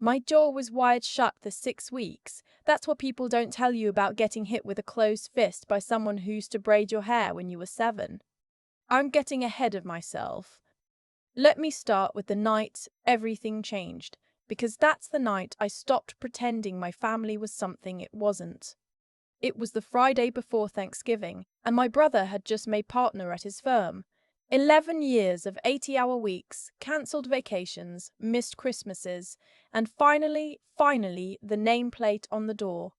My jaw was wired shut for 6 weeks. That's what people don't tell you about getting hit with a closed fist by someone who used to braid your hair when you were 7. I'm getting ahead of myself. Let me start with the night everything changed, because that's the night I stopped pretending my family was something it wasn't. It was the Friday before Thanksgiving, and my brother had just made partner at his firm. 11 years of 80-hour weeks, cancelled vacations, missed Christmases, and finally, the nameplate on the door.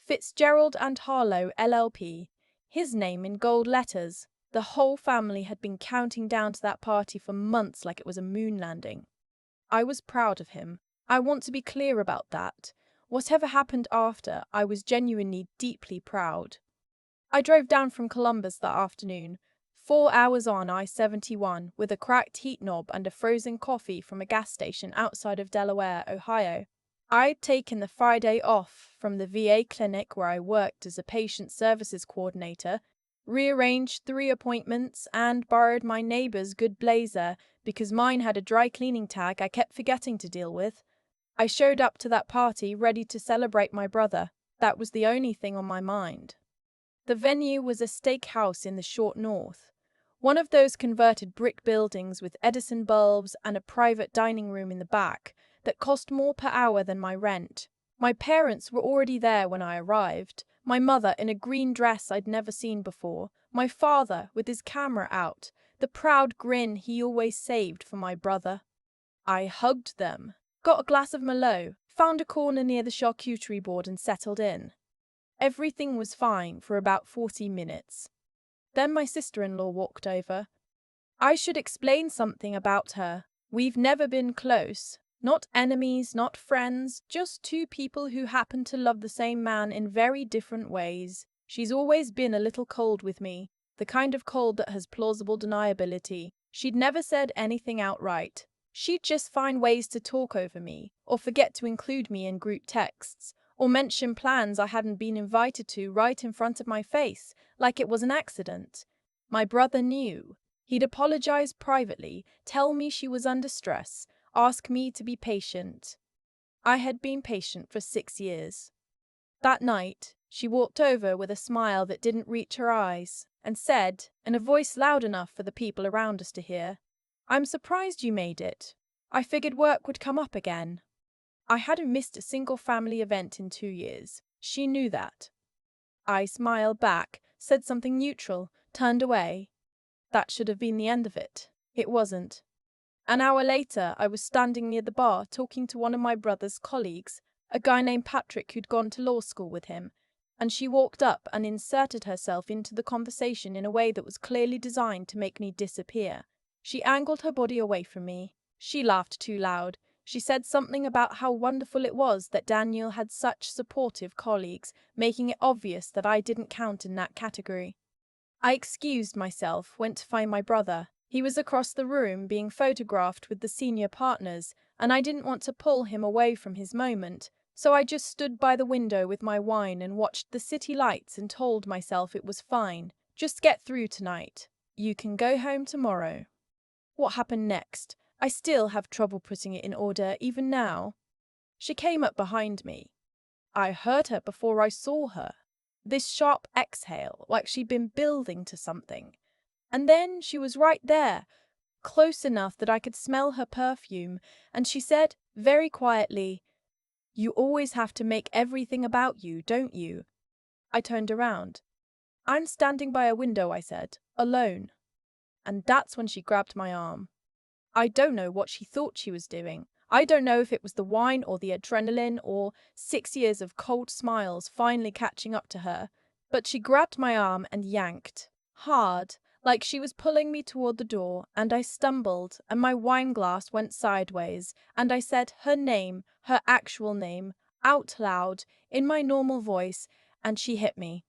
Fitzgerald and Harlow, LLP. His name in gold letters. The whole family had been counting down to that party for months like it was a moon landing. I was proud of him. I want to be clear about that. Whatever happened after, I was genuinely deeply proud. I drove down from Columbus that afternoon, 4 hours on I-71, with a cracked heat knob and a frozen coffee from a gas station outside of Delaware, Ohio. I'd taken the Friday off from the VA clinic where I worked as a patient services coordinator, rearranged 3 appointments, and borrowed my neighbor's good blazer because mine had a dry cleaning tag I kept forgetting to deal with. I showed up to that party ready to celebrate my brother. That was the only thing on my mind. The venue was a steakhouse in the short north, one of those converted brick buildings with Edison bulbs and a private dining room in the back that cost more per hour than my rent. My parents were already there when I arrived, my mother in a green dress I'd never seen before, my father with his camera out, the proud grin he always saved for my brother. I hugged them, got a glass of Merlot, found a corner near the charcuterie board and settled in. Everything was fine for about 40 minutes. Then my sister-in-law walked over. I should explain something about her. We've never been close. Not enemies, not friends, just two people who happen to love the same man in very different ways. She's always been a little cold with me, the kind of cold that has plausible deniability. She'd never said anything outright. She'd just find ways to talk over me, or forget to include me in group texts, or mention plans I hadn't been invited to right in front of my face, like it was an accident. My brother knew. He'd apologize privately, tell me she was under stress, ask me to be patient. I had been patient for 6 years. That night, she walked over with a smile that didn't reach her eyes, and said, in a voice loud enough for the people around us to hear, "I'm surprised you made it. I figured work would come up again." I hadn't missed a single family event in 2 years. She knew that. I smiled back, said something neutral, turned away. That should have been the end of it. It wasn't. An hour later, I was standing near the bar talking to one of my brother's colleagues, a guy named Patrick who'd gone to law school with him, and she walked up and inserted herself into the conversation in a way that was clearly designed to make me disappear. She angled her body away from me. She laughed too loud. She said something about how wonderful it was that Daniel had such supportive colleagues, making it obvious that I didn't count in that category. I excused myself, went to find my brother. He was across the room being photographed with the senior partners, and I didn't want to pull him away from his moment, so I just stood by the window with my wine and watched the city lights and told myself it was fine. Just get through tonight. You can go home tomorrow. What happened next? I still have trouble putting it in order even now. She came up behind me. I heard her before I saw her. This sharp exhale, like she'd been building to something. And then she was right there, close enough that I could smell her perfume, and she said, very quietly, "You always have to make everything about you, don't you?" I turned around. "I'm standing by a window," I said, "alone." And that's when she grabbed my arm. I don't know what she thought she was doing. I don't know if it was the wine or the adrenaline or 6 years of cold smiles finally catching up to her, but she grabbed my arm and yanked. Hard, like she was pulling me toward the door, and I stumbled, and my wine glass went sideways, and I said her name, her actual name, out loud, in my normal voice, and she hit me.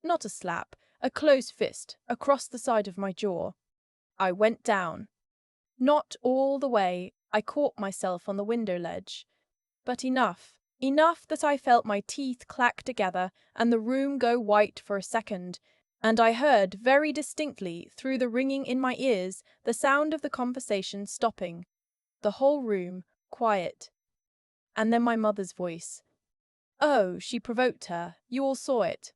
Not a slap, a closed fist, across the side of my jaw. I went down. Not all the way. I caught myself on the window ledge. But enough that I felt my teeth clack together and the room go white for a second, and I heard very distinctly through the ringing in my ears the sound of the conversation stopping. The whole room quiet. And then my mother's voice. "Oh, she provoked her. You all saw it."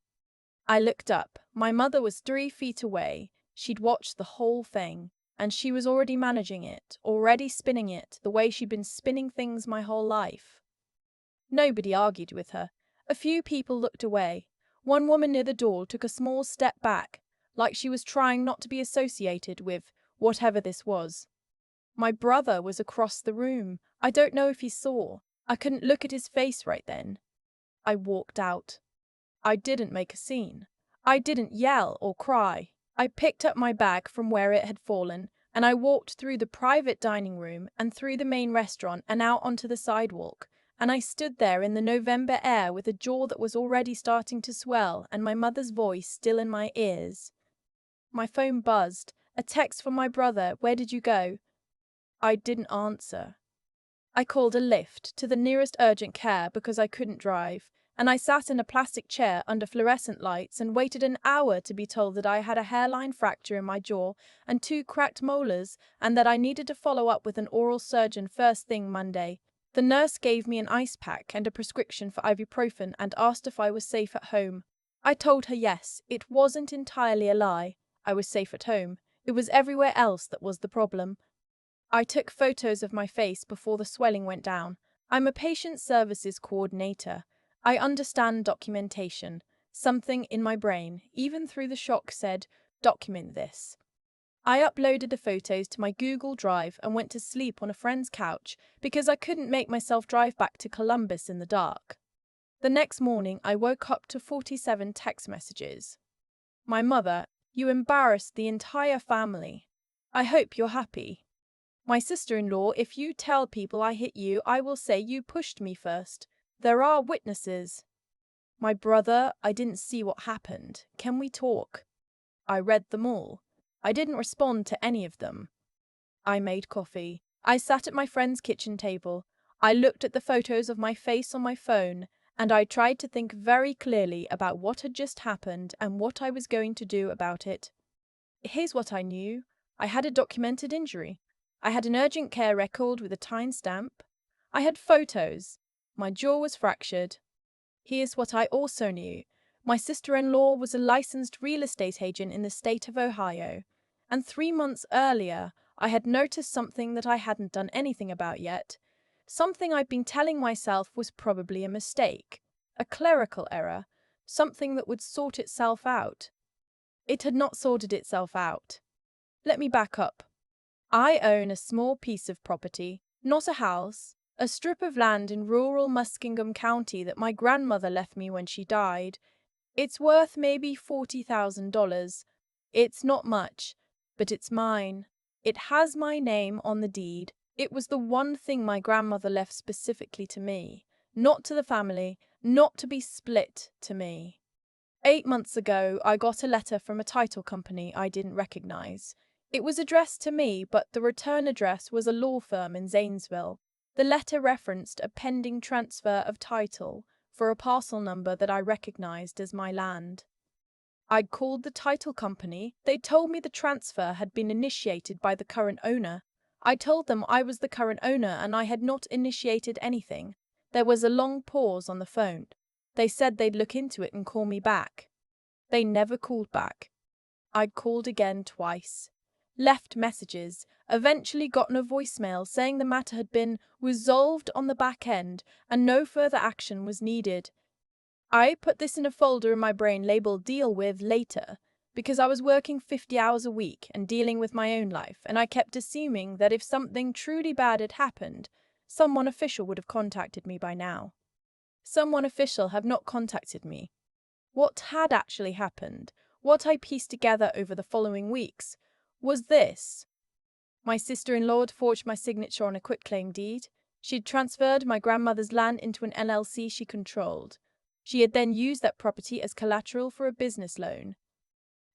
I looked up. My mother was 3 feet away. She'd watched the whole thing. And she was already managing it, already spinning it, the way she'd been spinning things my whole life. Nobody argued with her. A few people looked away. One woman near the door took a small step back, like she was trying not to be associated with whatever this was. My brother was across the room. I don't know if he saw. I couldn't look at his face right then. I walked out. I didn't make a scene. I didn't yell or cry. I picked up my bag from where it had fallen, and I walked through the private dining room and through the main restaurant and out onto the sidewalk, and I stood there in the November air with a jaw that was already starting to swell and my mother's voice still in my ears. My phone buzzed. A text from my brother. "Where did you go?" I didn't answer. I called a lift to the nearest urgent care because I couldn't drive, and I sat in a plastic chair under fluorescent lights and waited an hour to be told that I had a hairline fracture in my jaw and 2 cracked molars and that I needed to follow up with an oral surgeon first thing Monday. The nurse gave me an ice pack and a prescription for ibuprofen and asked if I was safe at home. I told her yes, it wasn't entirely a lie. I was safe at home. It was everywhere else that was the problem. I took photos of my face before the swelling went down. I'm a patient services coordinator. I understand documentation. Something in my brain, even through the shock, said, "Document this." I uploaded the photos to my Google Drive and went to sleep on a friend's couch because I couldn't make myself drive back to Columbus in the dark. The next morning, I woke up to 47 text messages. My mother, "You embarrassed the entire family. I hope you're happy." My sister-in-law, "If you tell people I hit you, I will say you pushed me first. There are witnesses." My brother, "I didn't see what happened. Can we talk?" I read them all. I didn't respond to any of them. I made coffee. I sat at my friend's kitchen table. I looked at the photos of my face on my phone, and I tried to think very clearly about what had just happened and what I was going to do about it. Here's what I knew. I had a documented injury. I had an urgent care record with a time stamp. I had photos. My jaw was fractured. Here's what I also knew. My sister-in-law was a licensed real estate agent in the state of Ohio. And 3 months earlier, I had noticed something that I hadn't done anything about yet. Something I'd been telling myself was probably a mistake, a clerical error, something that would sort itself out. It had not sorted itself out. Let me back up. I own a small piece of property, not a house, a strip of land in rural Muskingum County that my grandmother left me when she died. It's worth maybe $40,000. It's not much, but it's mine. It has my name on the deed. It was the one thing my grandmother left specifically to me, not to the family, not to be split to me. 8 months ago, I got a letter from a title company I didn't recognize. It was addressed to me, but the return address was a law firm in Zanesville. The letter referenced a pending transfer of title for a parcel number that I recognized as my land. I'd called the title company. They told me the transfer had been initiated by the current owner. I told them I was the current owner and I had not initiated anything. There was a long pause on the phone. They said they'd look into it and call me back. They never called back. I'd called again twice. Left messages, eventually gotten a voicemail saying the matter had been resolved on the back end and no further action was needed. I put this in a folder in my brain labeled "Deal with Later" because I was working 50 hours a week and dealing with my own life, and I kept assuming that if something truly bad had happened, someone official would have contacted me by now. Someone official had not contacted me. What had actually happened, what I pieced together over the following weeks, was this. My sister-in-law had forged my signature on a quitclaim deed. She'd transferred my grandmother's land into an LLC she controlled. She had then used that property as collateral for a business loan.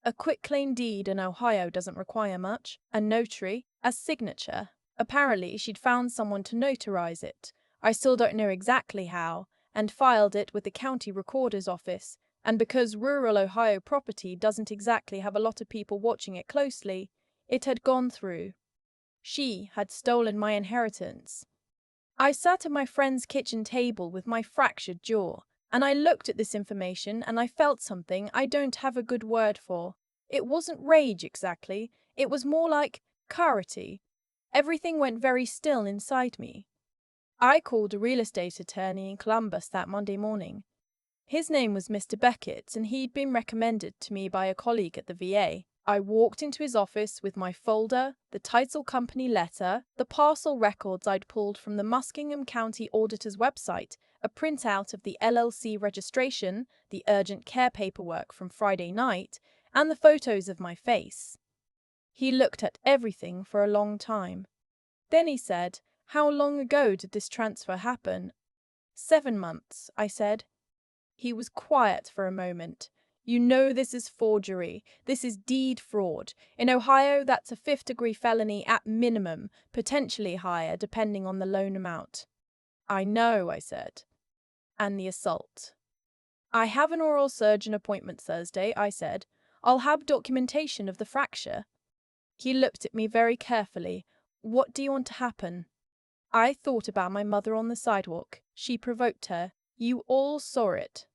A quitclaim deed in Ohio doesn't require much. A notary, a signature. Apparently, she'd found someone to notarize it. I still don't know exactly how, and filed it with the county recorder's office. And because rural Ohio property doesn't exactly have a lot of people watching it closely, it had gone through. She had stolen my inheritance. I sat at my friend's kitchen table with my fractured jaw, and I looked at this information and I felt something I don't have a good word for. It wasn't rage exactly, it was more like clarity. Everything went very still inside me. I called a real estate attorney in Columbus that Monday morning. His name was Mr. Beckett, and he'd been recommended to me by a colleague at the VA. I walked into his office with my folder, the title company letter, the parcel records I'd pulled from the Muskingum County Auditor's website, a printout of the LLC registration, the urgent care paperwork from Friday night, and the photos of my face. He looked at everything for a long time. Then he said, "How long ago did this transfer happen?" 7 months, I said. He was quiet for a moment. "You know this is forgery. This is deed fraud. In Ohio, that's a 5th-degree felony at minimum, potentially higher depending on the loan amount." "I know," I said. "And the assault?" "I have an oral surgeon appointment Thursday," I said. "I'll have documentation of the fracture." He looked at me very carefully. "What do you want to happen?" I thought about my mother on the sidewalk. She provoked her. You all saw it.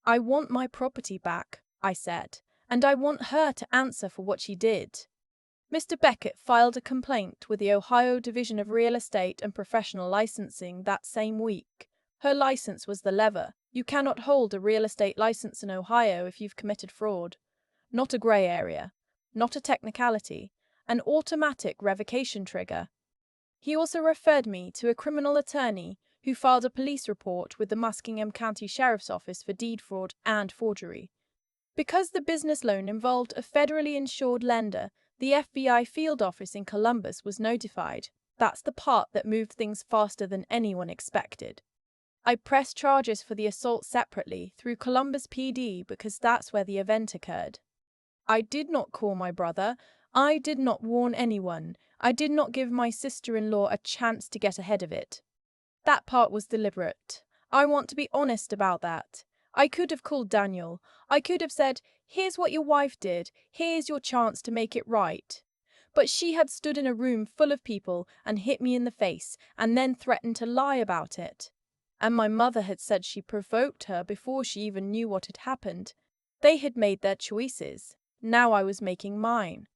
"I want my property back," I said, "and I want her to answer for what she did." Mr. Beckett filed a complaint with the Ohio Division of Real Estate and Professional Licensing that same week. Her license was the lever. You cannot hold a real estate license in Ohio if you've committed fraud. Not a grey area. Not a technicality. An automatic revocation trigger. He also referred me to a criminal attorney who filed a police report with the Muskingum County Sheriff's Office for deed fraud and forgery. Because the business loan involved a federally insured lender, the FBI field office in Columbus was notified. That's the part that moved things faster than anyone expected. I pressed charges for the assault separately through Columbus PD because that's where the event occurred. I did not call my brother. I did not warn anyone. I did not give my sister-in-law a chance to get ahead of it. That part was deliberate. I want to be honest about that. I could have called Daniel. I could have said, "Here's what your wife did. Here's your chance to make it right." But she had stood in a room full of people and hit me in the face and then threatened to lie about it. And my mother had said she provoked her before she even knew what had happened. They had made their choices. Now I was making mine.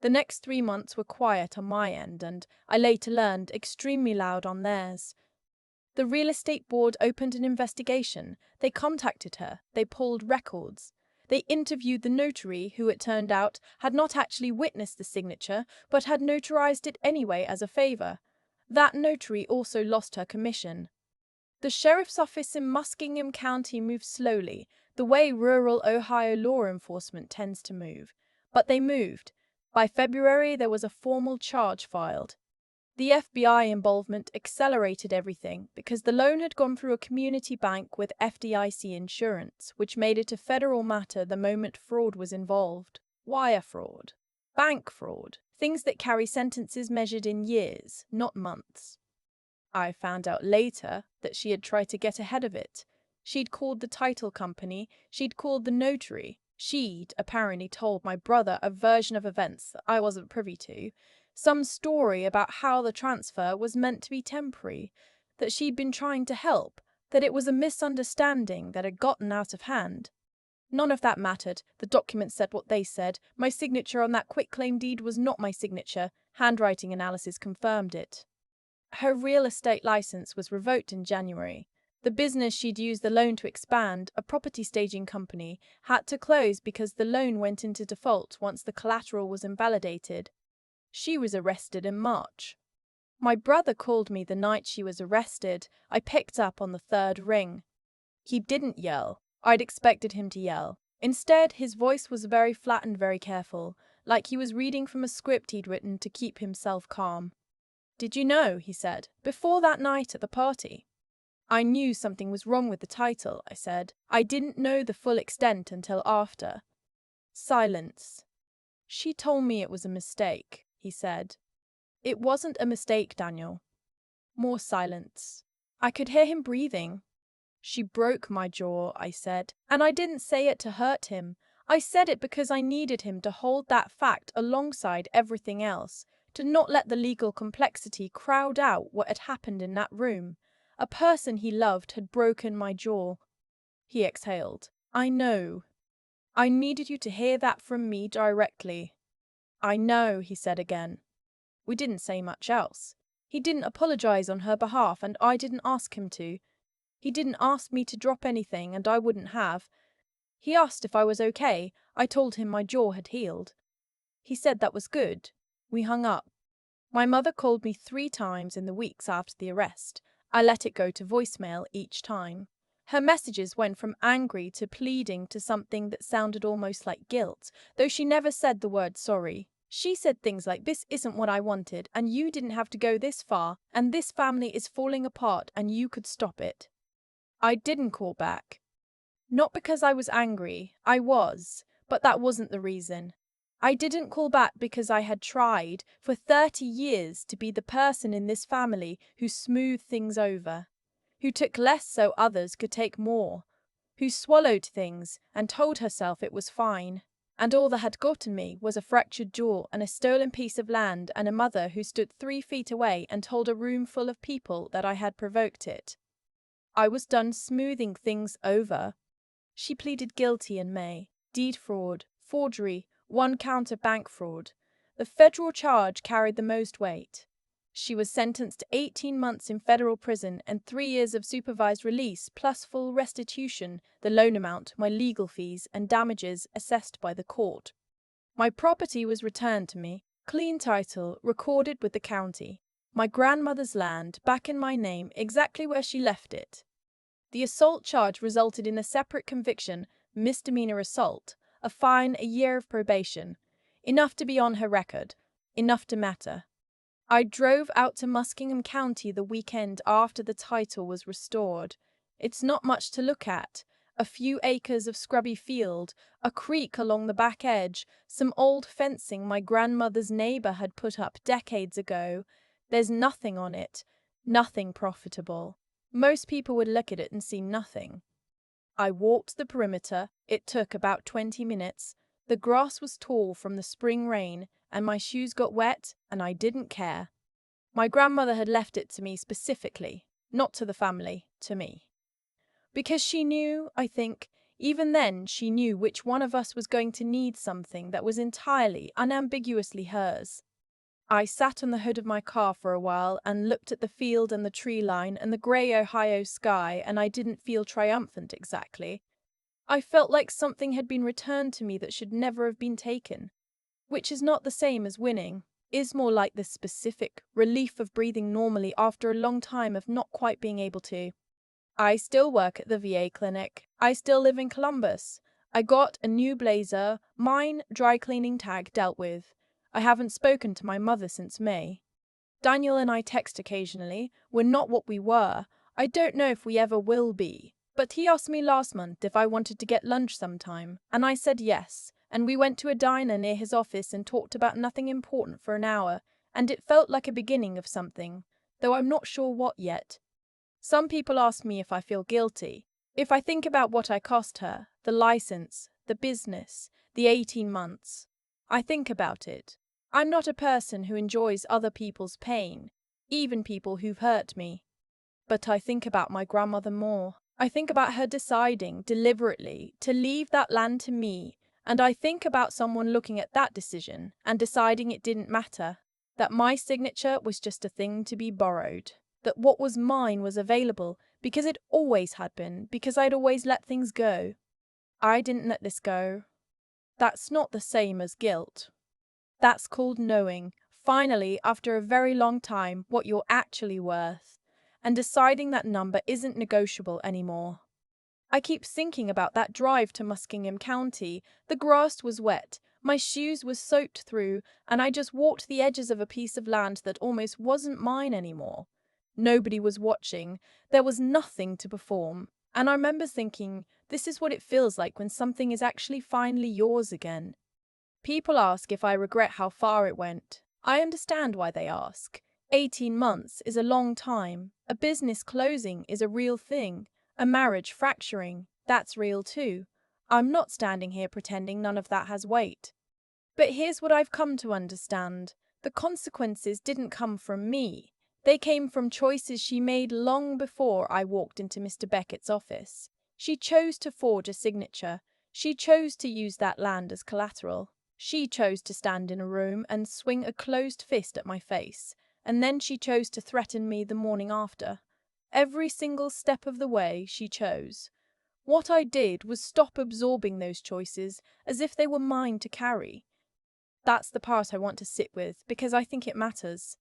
The next 3 months were quiet on my end, and I later learned extremely loud on theirs. The real estate board opened an investigation. They contacted her. They pulled records. They interviewed the notary, who it turned out had not actually witnessed the signature, but had notarized it anyway as a favor. That notary also lost her commission. The sheriff's office in Muskingum County moved slowly, the way rural Ohio law enforcement tends to move. But they moved. By February, there was a formal charge filed. The FBI involvement accelerated everything because the loan had gone through a community bank with FDIC insurance, which made it a federal matter the moment fraud was involved. Wire fraud, bank fraud, things that carry sentences measured in years, not months. I found out later that she had tried to get ahead of it. She'd called the title company, she'd called the notary. She'd apparently told my brother a version of events that I wasn't privy to, some story about how the transfer was meant to be temporary, that she'd been trying to help, that it was a misunderstanding that had gotten out of hand. None of that mattered. The documents said what they said. My signature on that quitclaim deed was not my signature. Handwriting analysis confirmed it. Her real estate license was revoked in January. The business she'd used the loan to expand, a property staging company, had to close because the loan went into default once the collateral was invalidated. She was arrested in March. My brother called me the night she was arrested. I picked up on the 3rd ring. He didn't yell. I'd expected him to yell. Instead, his voice was very flat and very careful, like he was reading from a script he'd written to keep himself calm. "Did you know," he said, "before that night at the party?" "I knew something was wrong with the title," I said. "I didn't know the full extent until after." Silence. "She told me it was a mistake," he said. "It wasn't a mistake, Daniel." More silence. I could hear him breathing. "She broke my jaw," I said, "and I didn't say it to hurt him. I said it because I needed him to hold that fact alongside everything else, to not let the legal complexity crowd out what had happened in that room. A person he loved had broken my jaw. He exhaled. I know. I needed you to hear that from me directly. I know, he said again. We didn't say much else. He didn't apologize on her behalf, and I didn't ask him to. He didn't ask me to drop anything, and I wouldn't have. He asked if I was okay. I told him my jaw had healed. He said that was good. We hung up. My mother called me 3 times in the weeks after the arrest. I let it go to voicemail each time. Her messages went from angry to pleading to something that sounded almost like guilt, though she never said the word sorry. She said things like, "This isn't what I wanted, and you didn't have to go this far, and this family is falling apart, and you could stop it." I didn't call back. Not because I was angry, I was, but that wasn't the reason. I didn't call back because I had tried for 30 years to be the person in this family who smoothed things over, who took less so others could take more, who swallowed things and told herself it was fine. And all that had gotten me was a fractured jaw and a stolen piece of land and a mother who stood 3 feet away and told a room full of people that I had provoked it. I was done smoothing things over. She pleaded guilty in May. Deed fraud, forgery, 1 count of bank fraud. The federal charge carried the most weight. She was sentenced to 18 months in federal prison and 3 years of supervised release plus full restitution, the loan amount, my legal fees, and damages assessed by the court. My property was returned to me, clean title, recorded with the county. My grandmother's land back in my name exactly where she left it. The assault charge resulted in a separate conviction, misdemeanor assault, a fine, a year of probation. Enough to be on her record. Enough to matter. I drove out to Muskingum County the weekend after the title was restored. It's not much to look at. A few acres of scrubby field, a creek along the back edge, some old fencing my grandmother's neighbor had put up decades ago. There's nothing on it. Nothing profitable. Most people would look at it and see nothing. I walked the perimeter. It took about 20 minutes. The grass was tall from the spring rain, and my shoes got wet, and I didn't care. My grandmother had left it to me specifically, not to the family, to me. Because she knew, I think, even then she knew which one of us was going to need something that was entirely, unambiguously hers. I sat on the hood of my car for a while and looked at the field and the tree line and the grey Ohio sky, and I didn't feel triumphant exactly. I felt like something had been returned to me that should never have been taken, which is not the same as winning, is more like the specific relief of breathing normally after a long time of not quite being able to. I still work at the VA clinic. I still live in Columbus. I got a new blazer, mine dry cleaning tag dealt with. I haven't spoken to my mother since May. Daniel and I text occasionally. We're not what we were. I don't know if we ever will be. But he asked me last month if I wanted to get lunch sometime, and I said yes, and we went to a diner near his office and talked about nothing important for an hour, and it felt like a beginning of something, though I'm not sure what yet. Some people ask me if I feel guilty, if I think about what I cost her, the license, the business, the 18 months. I think about it. I'm not a person who enjoys other people's pain, even people who've hurt me. But I think about my grandmother more. I think about her deciding, deliberately, to leave that land to me, and I think about someone looking at that decision and deciding it didn't matter, that my signature was just a thing to be borrowed, that what was mine was available because it always had been, because I'd always let things go. I didn't let this go. That's not the same as guilt. That's called knowing, finally, after a very long time, what you're actually worth, and deciding that number isn't negotiable anymore. I keep thinking about that drive to Muskingum County. The grass was wet, my shoes were soaked through, and I just walked the edges of a piece of land that almost wasn't mine anymore. Nobody was watching, there was nothing to perform, and I remember thinking, this is what it feels like when something is actually finally yours again. People ask if I regret how far it went. I understand why they ask. 18 months is a long time. A business closing is a real thing. A marriage fracturing, that's real too. I'm not standing here pretending none of that has weight. But here's what I've come to understand. The consequences didn't come from me. They came from choices she made long before I walked into Mr. Beckett's office. She chose to forge a signature. She chose to use that land as collateral. She chose to stand in a room and swing a closed fist at my face. And then she chose to threaten me the morning after. Every single step of the way, she chose. What I did was stop absorbing those choices as if they were mine to carry. That's the part I want to sit with because I think it matters.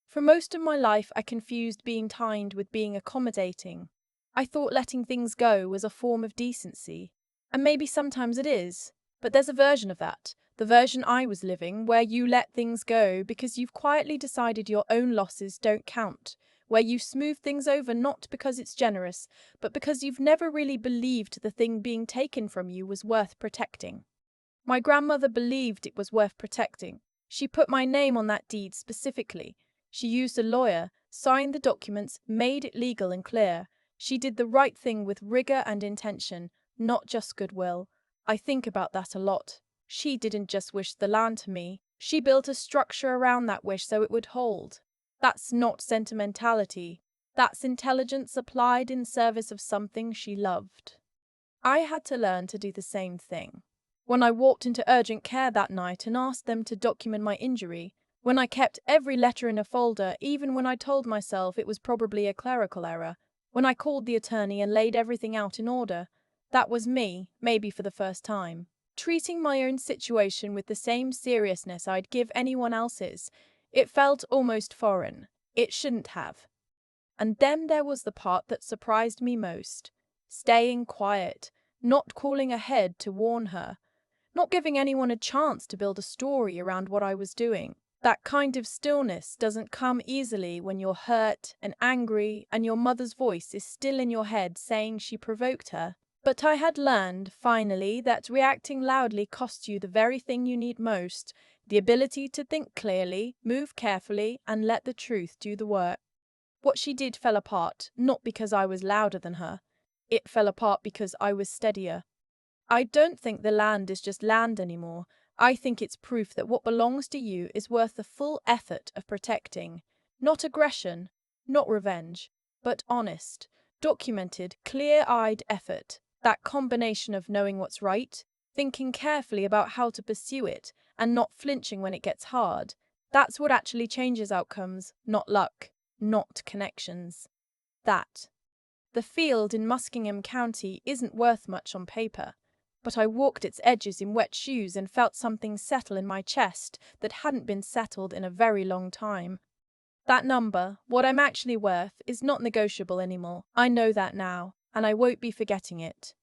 For most of my life, I confused being kind with being accommodating. I thought letting things go was a form of decency. And maybe sometimes it is. But there's a version of that, the version I was living, where you let things go because you've quietly decided your own losses don't count, where you smooth things over not because it's generous, but because you've never really believed the thing being taken from you was worth protecting. My grandmother believed it was worth protecting. She put my name on that deed specifically. She used a lawyer, signed the documents, made it legal and clear. She did the right thing with rigor and intention, not just goodwill. I think about that a lot. She didn't just wish the land to me. She built a structure around that wish so it would hold. That's not sentimentality. That's intelligence applied in service of something she loved. I had to learn to do the same thing. When I walked into urgent care that night and asked them to document my injury, when I kept every letter in a folder even when I told myself it was probably a clerical error, when I called the attorney and laid everything out in order, that was me, maybe for the first time, treating my own situation with the same seriousness I'd give anyone else's. It felt almost foreign. It shouldn't have. And then there was the part that surprised me most. Staying quiet, not calling ahead to warn her, not giving anyone a chance to build a story around what I was doing. That kind of stillness doesn't come easily when you're hurt and angry and your mother's voice is still in your head saying she provoked her. But I had learned, finally, that reacting loudly costs you the very thing you need most, the ability to think clearly, move carefully, and let the truth do the work. What she did fell apart, not because I was louder than her. It fell apart because I was steadier. I don't think the land is just land anymore. I think it's proof that what belongs to you is worth the full effort of protecting. Not aggression, not revenge, but honest, documented, clear-eyed effort. That combination of knowing what's right, thinking carefully about how to pursue it, and not flinching when it gets hard. That's what actually changes outcomes, not luck, not connections. That. The field in Muskingum County isn't worth much on paper, but I walked its edges in wet shoes and felt something settle in my chest that hadn't been settled in a very long time. That number, what I'm actually worth, is not negotiable anymore. I know that now, and I won't be forgetting it.